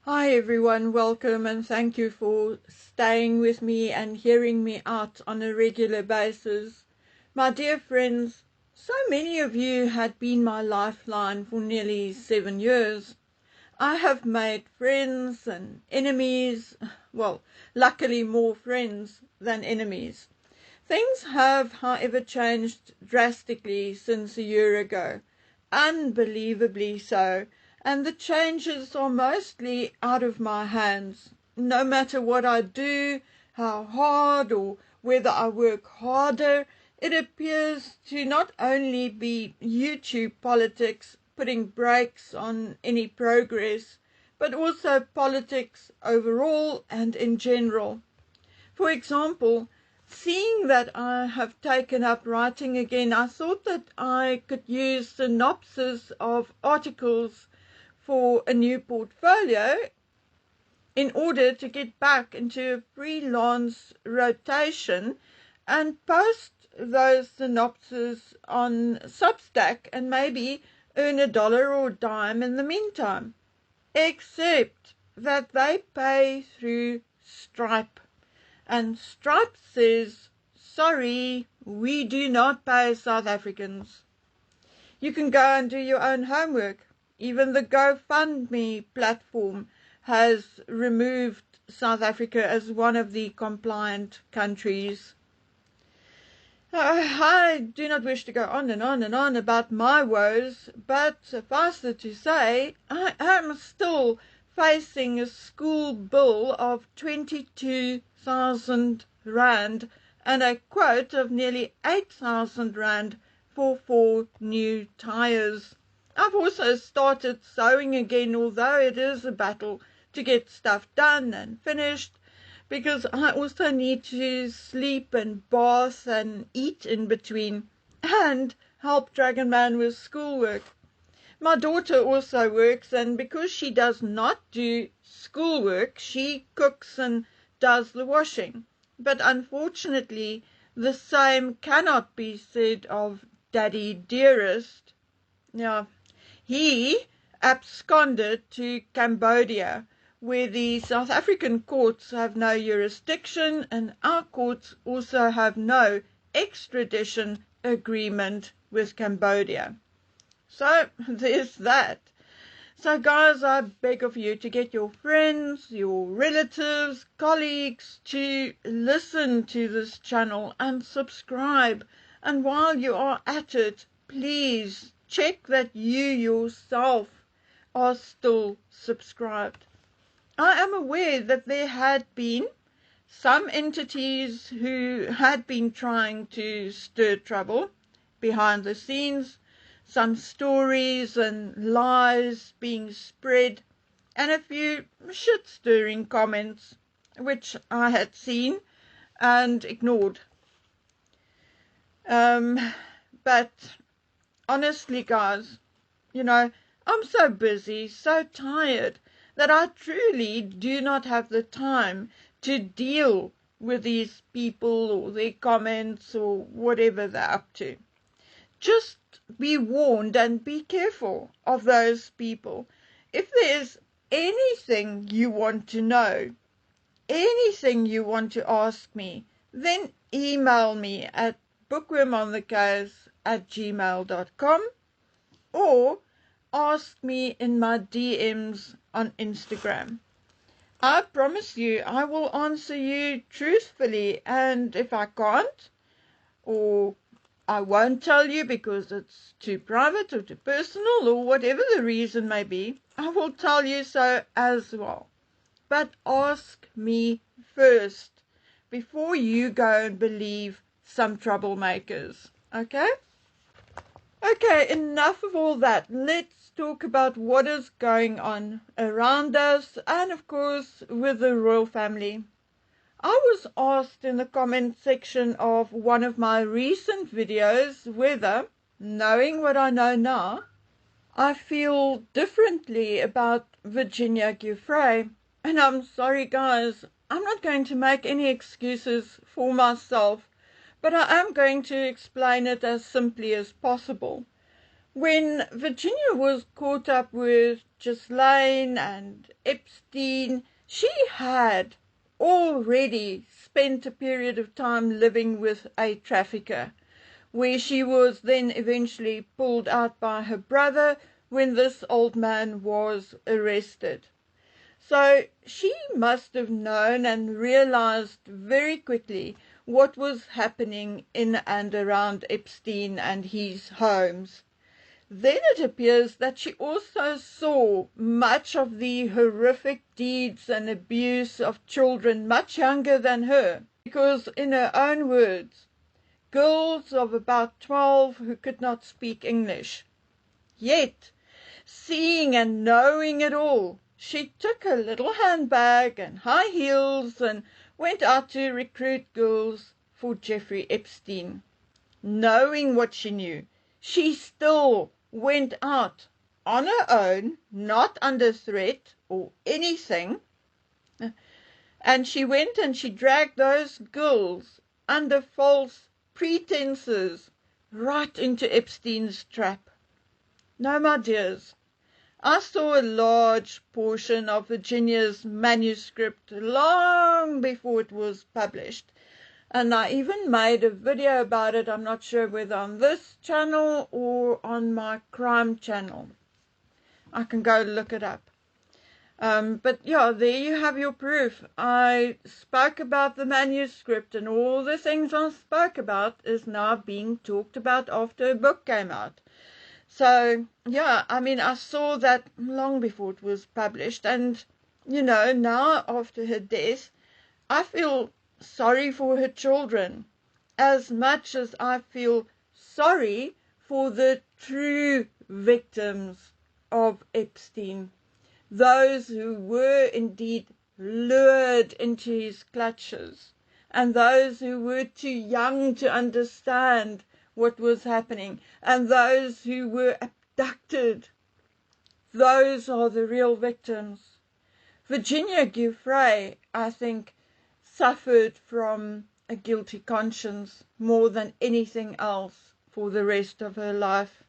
Hi everyone, welcome and thank you for staying with me and hearing me out on a regular basis. My dear friends, so many of you had been my lifeline for nearly 7 years. I have made friends and enemies, well, luckily more friends than enemies. Things have, however, changed drastically since a year ago, unbelievably so, and the changes are mostly out of my hands. No matter what I do, how hard or whether I work harder, it appears to not only be YouTube politics putting brakes on any progress, but also politics overall and in general. For example, seeing that I have taken up writing again, I thought that I could use synopsis of articles for a new portfolio in order to get back into a freelance rotation and post those synopses on Substack and maybe earn $1 or a dime in the meantime. Except that they pay through Stripe. And Stripe says, sorry, we do not pay South Africans. You can go and do your own homework. Even the GoFundMe platform has removed South Africa as one of the compliant countries. I do not wish to go on and on and on about my woes, but suffice it to say, I am still facing a school bill of 22,000 rand and a quote of nearly 8,000 rand for 4 new tyres. I've also started sewing again, although it is a battle to get stuff done and finished, because I also need to sleep and bath and eat in between and help Dragon Man with schoolwork. My daughter also works, and because she does not do schoolwork, she cooks and does the washing. But unfortunately, the same cannot be said of Daddy Dearest. Now, he absconded to Cambodia, where the South African courts have no jurisdiction and our courts also have no extradition agreement with Cambodia. So there's that. So guys, I beg of you to get your friends, your relatives, colleagues to listen to this channel and subscribe. And while you are at it, please check that you yourself are still subscribed. I am aware that there had been some entities who had been trying to stir trouble behind the scenes, some stories and lies being spread, and a few shit-stirring comments, which I had seen and ignored. But honestly, guys, I'm so busy, so tired, that I truly do not have the time to deal with these people or their comments or whatever they're up to. Just be warned and be careful of those people. If there's anything you want to know, anything you want to ask me, then email me at bookwormonthecase@gmail.com or ask me in my DMs on Instagram. I promise you I will answer you truthfully, and if I can't, or I won't tell you because it's too private or too personal or whatever the reason may be, I will tell you so as well. But ask me first before you go and believe some troublemakers, okay? Okay, enough of all that. Let's talk about what is going on around us and, of course, with the royal family. I was asked in the comment section of one of my recent videos whether, knowing what I know now, I feel differently about Virginia Giuffre. And I'm sorry, guys, I'm not going to make any excuses for myself, but I am going to explain it as simply as possible. When Virginia was caught up with Ghislaine and Epstein, she had already spent a period of time living with a trafficker, where she was then eventually pulled out by her brother when this old man was arrested. So she must have known and realized very quickly what was happening in and around Epstein and his homes. Then it appears that she also saw much of the horrific deeds and abuse of children much younger than her, because in her own words, girls of about 12 who could not speak English. Yet, seeing and knowing it all, she took her little handbag and high heels and went out to recruit girls for Giuffre Epstein. Knowing what she knew, she still went out on her own, not under threat or anything, and she went and she dragged those girls under false pretenses right into Epstein's trap. No, my dears, I saw a large portion of Virginia's manuscript long before it was published, and I even made a video about it. I'm not sure whether on this channel or on my crime channel. I can go look it up. But yeah, there you have your proof. I spoke about the manuscript, and all the things I spoke about is now being talked about after a book came out. So, yeah, I mean, I saw that long before it was published, and, you know, now after her death, I feel sorry for her children as much as I feel sorry for the true victims of Epstein, those who were indeed lured into his clutches, and those who were too young to understand what was happening, and those who were abducted. Those are the real victims. Virginia Giuffre, I think, suffered from a guilty conscience more than anything else for the rest of her life.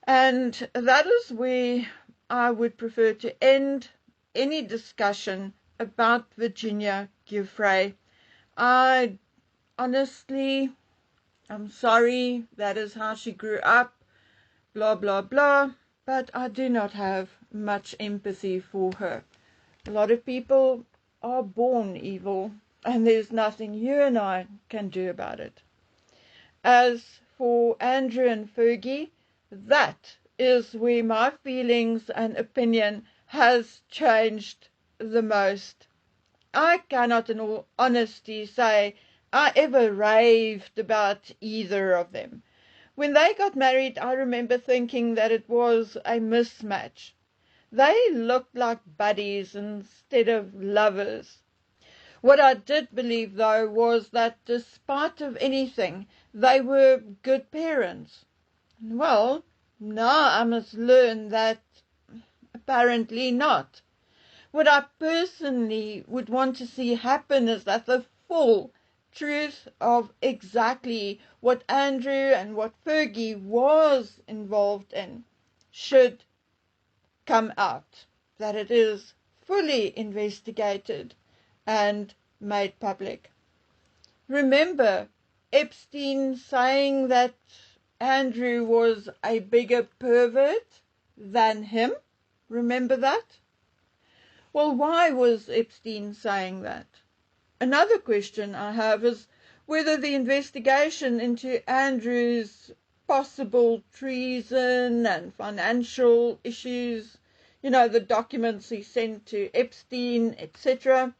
And that is where I would prefer to end any discussion about Virginia Giuffre. I honestly, I'm sorry, that is how she grew up, blah, blah, blah, but I do not have much empathy for her. A lot of people are born evil, and there's nothing you and I can do about it. As for Andrew and Fergie, that is where my feelings and opinion has changed the most. I cannot in all honesty say I ever raved about either of them. When they got married, I remember thinking that it was a mismatch. They looked like buddies instead of lovers. What I did believe, though, was that despite of anything, they were good parents. Well, now I must learn that apparently not. What I personally would want to see happen is that the full truth of exactly what Andrew and what Fergie was involved in should come out, that it is fully investigated and made public. Remember Epstein saying that Andrew was a bigger pervert than him? Remember that? Well, why was Epstein saying that? Another question I have is whether the investigation into Andrew's possible treason and financial issues, you know, the documents he sent to Epstein, etc.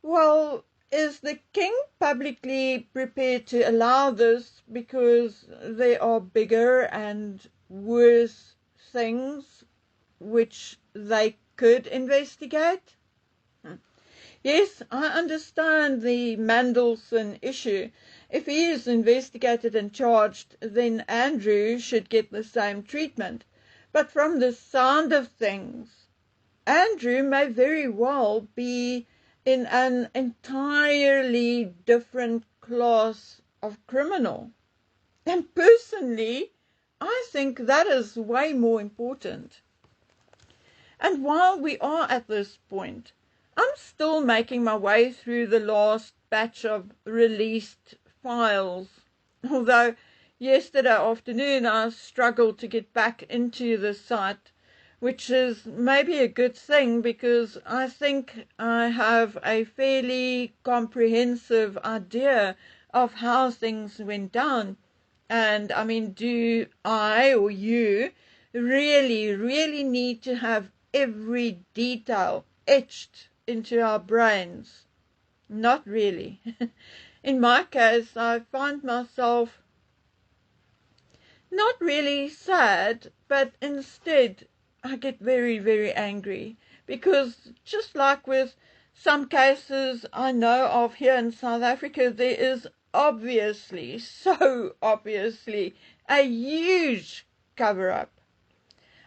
Well, is the king publicly prepared to allow this because there are bigger and worse things which they could investigate? Yes, I understand the Mandelson issue. If he is investigated and charged, then Andrew should get the same treatment. But from the sound of things, Andrew may very well be in an entirely different class of criminal. And personally, I think that is way more important. And while we are at this point, I'm still making my way through the last batch of released files. Although yesterday afternoon I struggled to get back into the site, which is maybe a good thing because I think I have a fairly comprehensive idea of how things went down. And I mean, do I or you really need to have every detail etched into our brains? Not really. In my case, I find myself not really sad, but instead I get very angry because just like with some cases I know of here in South Africa, there is so obviously, a huge cover-up.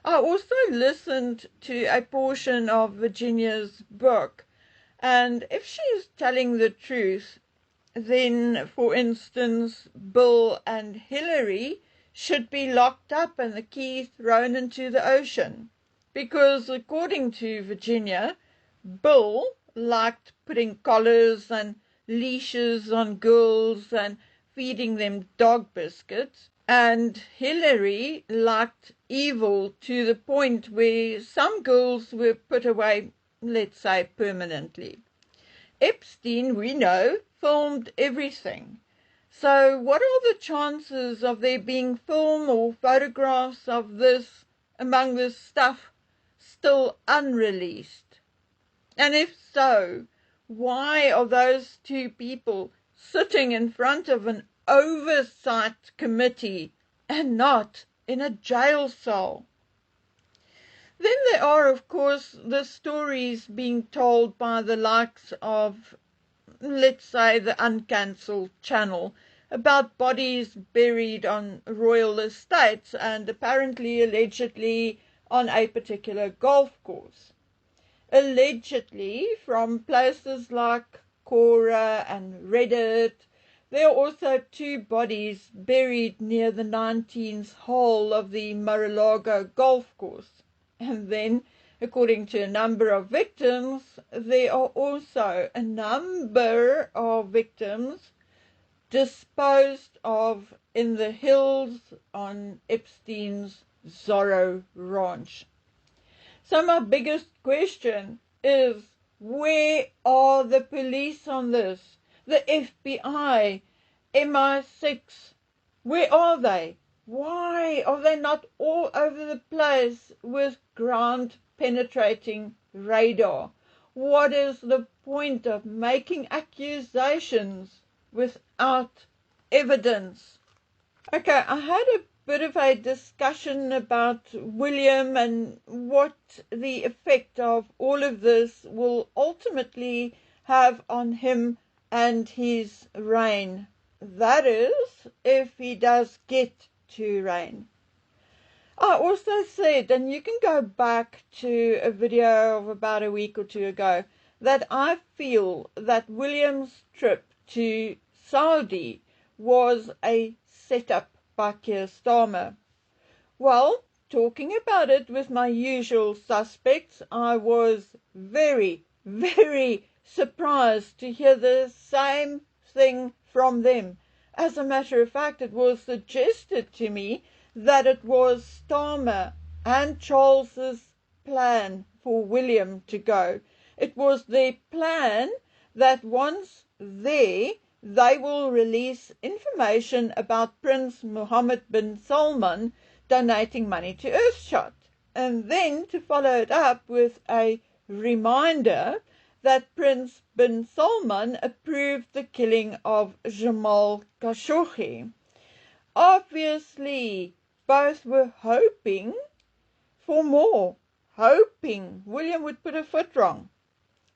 I also listened to a portion of Virginia's book, and if she is telling the truth, then, for instance, Bill and Hillary should be locked up and the key thrown into the ocean. Because according to Virginia, Bill liked putting collars and leashes on girls and feeding them dog biscuits, and Hillary liked evil to the point where some girls were put away, let's say, permanently. Epstein, we know, filmed everything. So what are the chances of there being film or photographs of this among this stuff still unreleased? And if so, why are those two people sitting in front of an oversight committee and not in a jail cell? Then there are, of course, the stories being told by the likes of, let's say, the uncancelled channel about bodies buried on royal estates and apparently, allegedly, on a particular golf course. Allegedly, from places like Quora and Reddit, there are also two bodies buried near the 19th hole of the Mar-a-Lago golf course. And then, according to a number of victims, there are also a number of victims disposed of in the hills on Epstein's Zorro Ranch. So my biggest question is, where are the police on this? The FBI, MI6, where are they? Why are they not all over the place with ground-penetrating radar? What is the point of making accusations without evidence? Okay, I had a bit of a discussion about William and what the effect of all of this will ultimately have on him and his reign. That is, if he does get to reign. I also said, and you can go back to a video of about a week or two ago, that I feel that William's trip to Saudi was a setup by Keir Starmer. Well, talking about it with my usual suspects, I was very surprised to hear the same thing from them. As a matter of fact, it was suggested to me that it was Starmer and Charles's plan for William to go. It was their plan that once there, they will release information about Prince Mohammed bin Salman donating money to Earthshot, and then to follow it up with a reminder that Prince bin Salman approved the killing of Jamal Khashoggi. Obviously, both were hoping for more, hoping William would put a foot wrong.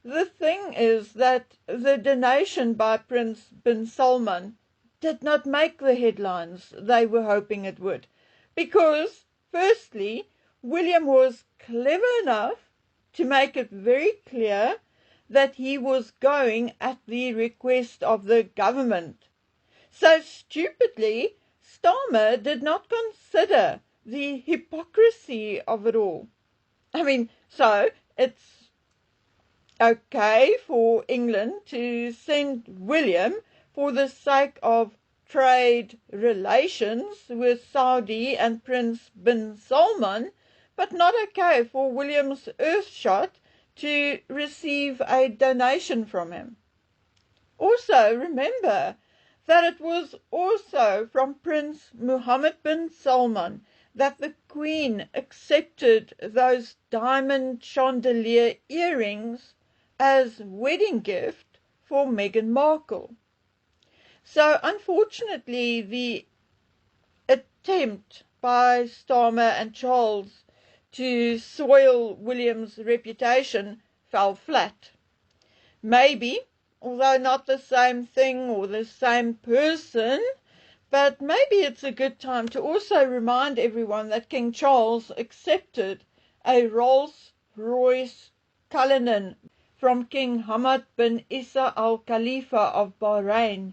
The thing is that the donation by Prince bin Salman did not make the headlines they were hoping it would, because, firstly, William was clever enough to make it very clear that he was going at the request of the government. So stupidly, Starmer did not consider the hypocrisy of it all. I mean, so it's okay for England to send William for the sake of trade relations with Saudi and Prince bin Salman, but not okay for William's Earthshot to receive a donation from him. Also, remember that it was also from Prince Mohammed bin Salman that the Queen accepted those diamond chandelier earrings as wedding gift for Meghan Markle. So, unfortunately, the attempt by Starmer and Charles to soil William's reputation fell flat. Maybe, although not the same thing or the same person, but maybe it's a good time to also remind everyone that King Charles accepted a Rolls-Royce Cullinan from King Hamad bin Isa Al Khalifa of Bahrain,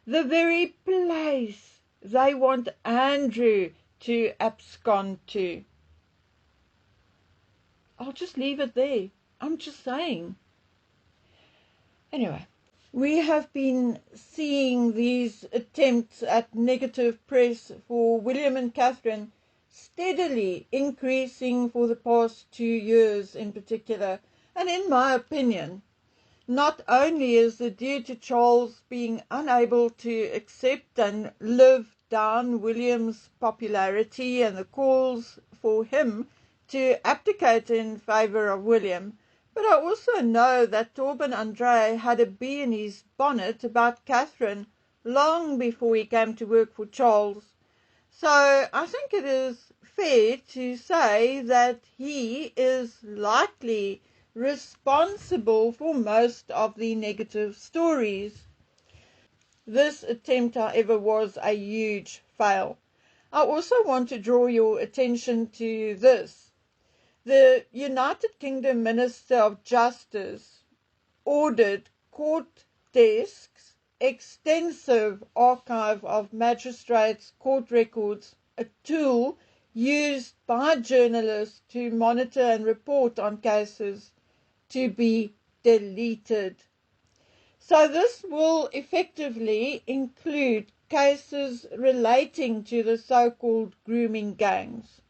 the very place they want Andrew to abscond to. I'll just leave it there. I'm just saying. Anyway, we have been seeing these attempts at negative press for William and Catherine steadily increasing for the past 2 years in particular. And in my opinion, not only is it due to Charles being unable to accept and live down William's popularity and the calls for him to abdicate in favour of William, but I also know that Torben André had a bee in his bonnet about Catherine long before he came to work for Charles. So I think it is fair to say that he is likely responsible for most of the negative stories. This attempt, however, was a huge fail. I also want to draw your attention to this. The United Kingdom Minister of Justice ordered court desks, extensive archive of magistrates' court records, a tool used by journalists to monitor and report on cases, to be deleted. So this will effectively include cases relating to the so-called grooming gangs.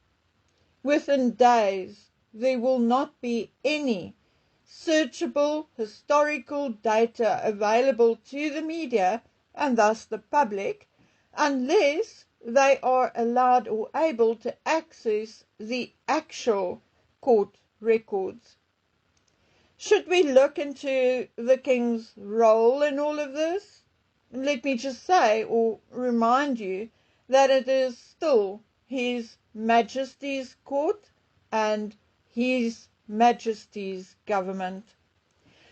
Within days, there will not be any searchable historical data available to the media and thus the public unless they are allowed or able to access the actual court records. Should we look into the King's role in all of this? Let me just say or remind you that it is still His Majesty's court and His Majesty's government.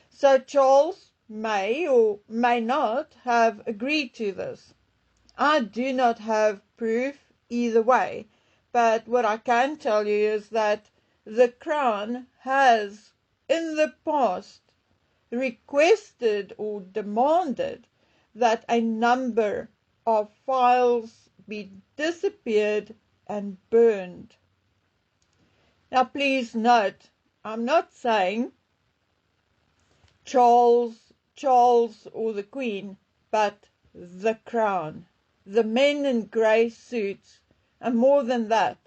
So Charles may or may not have agreed to this. I do not have proof either way, but what I can tell you is that the Crown has in the past requested or demanded that a number of files be disappeared and burned. Now please note, I'm not saying Charles or the Queen, but the Crown, the men in grey suits, and more than that,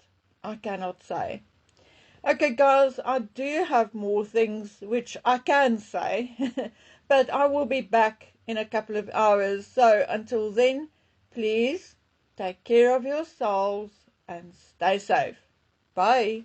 I cannot say. Okay guys, I do have more things which I can say, but I will be back in a couple of hours. So until then, please take care of yourselves and stay safe. Bye.